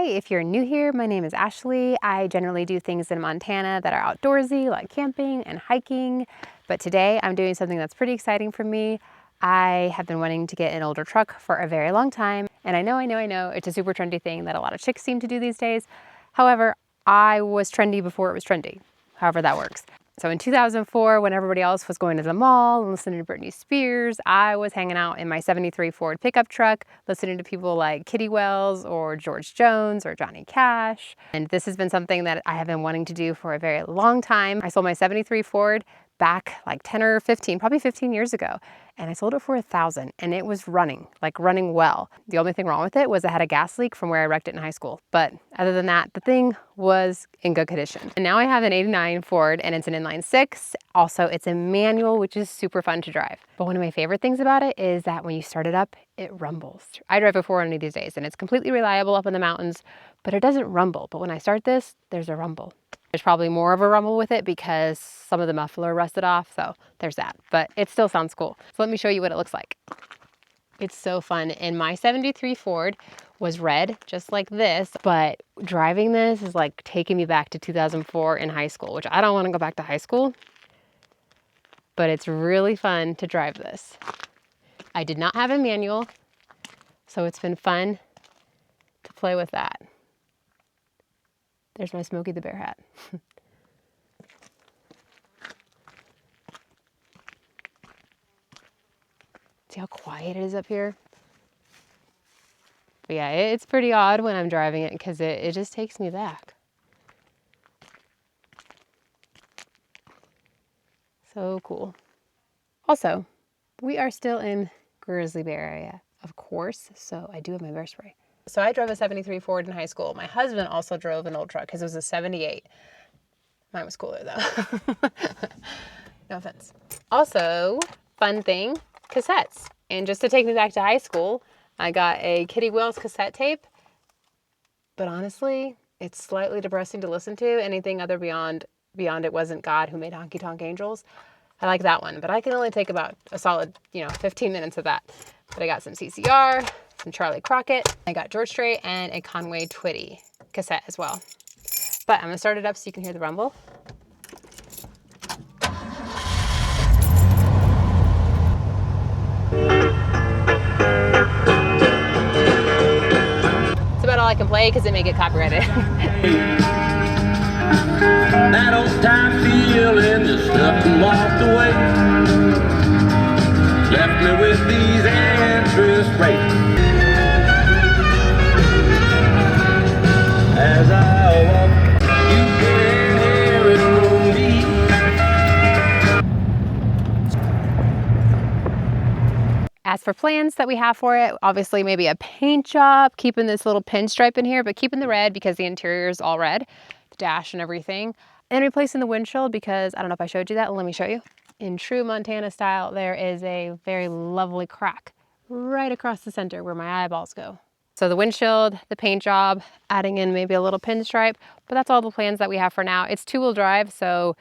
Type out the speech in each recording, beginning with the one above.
Hey, if you're new here, my name is Ashley. I generally do things in Montana that are outdoorsy, like camping and hiking, but today I'm doing something that's pretty exciting for me. I have been wanting to get an older truck for a very long time, and I know, it's a super trendy thing that a lot of chicks seem to do these days. However, I was trendy before it was trendy, however that works. So in 2004, when everybody else was going to the mall and listening to Britney Spears, I was hanging out in my '73 Ford pickup truck, listening to people like Kitty Wells or George Jones or Johnny Cash. And this has been something that I have been wanting to do for a very long time. I sold my '73 Ford back like 10 or 15, probably 15 years ago. And I sold it for $1,000 and it was running well. The only thing wrong with it was it had a gas leak from where I wrecked it in high school. But other than that, the thing was in good condition. And now I have an '89 Ford and it's an inline six. Also, it's a manual, which is super fun to drive. But one of my favorite things about it is that when you start it up, it rumbles. I drive a 400 these days and it's completely reliable up in the mountains, but it doesn't rumble. But when I start this, there's a rumble. There's probably more of a rumble with it because some of the muffler rusted off, so there's that. But it still sounds cool. So let me show you what it looks like. It's so fun. And my '73 Ford was red, just like this, but driving this is like taking me back to 2004 in high school, which I don't want to go back to high school, but it's really fun to drive this. I did not have a manual, so it's been fun to play with that. There's my Smokey the Bear hat. See how quiet it is up here? But yeah, it's pretty odd when I'm driving it because it just takes me back. So cool. Also, we are still in Grizzly Bear area, of course, so I do have my bear spray. So I drove a '73 Ford in high school. My husband also drove an old truck because it was a '78. Mine was cooler though. No offense. Also, fun thing, cassettes. And just to take me back to high school, I got a Kitty Wells cassette tape. But honestly, it's slightly depressing to listen to. Anything other beyond It Wasn't God Who Made Honky Tonk Angels. I like that one, but I can only take about a solid, 15 minutes of that. But I got some CCR, some Charlie Crockett. I got George Strait and a Conway Twitty cassette as well. But I'm gonna start it up so you can hear the rumble. It's about all I can play because it may get copyrighted. That old time feeling just up and walked away. Left me with these interest rates. As I walk, you can hear it from me. As for plans that we have for it, obviously maybe a paint job, keeping this little pinstripe in here, but keeping the red because the interior is all red, the dash and everything. And replacing the windshield because I don't know if I showed you that. Let me show you. In true Montana style, there is a very lovely crack right across the center where my eyeballs go. So the windshield, the paint job, adding in maybe a little pinstripe, but that's all the plans that we have for now. It's 2-wheel drive, so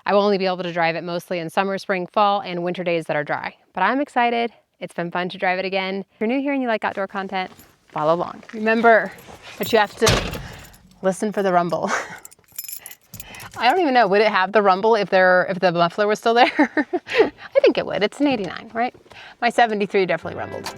I will only be able to drive it mostly in summer, spring, fall, and winter days that are dry. But I'm excited. It's been fun to drive it again. If you're new here and you like outdoor content, follow along. Remember that you have to listen for the rumble. I don't even know, would it have the rumble if the muffler was still there? I think it would. It's an '89, right? My '73 definitely rumbled.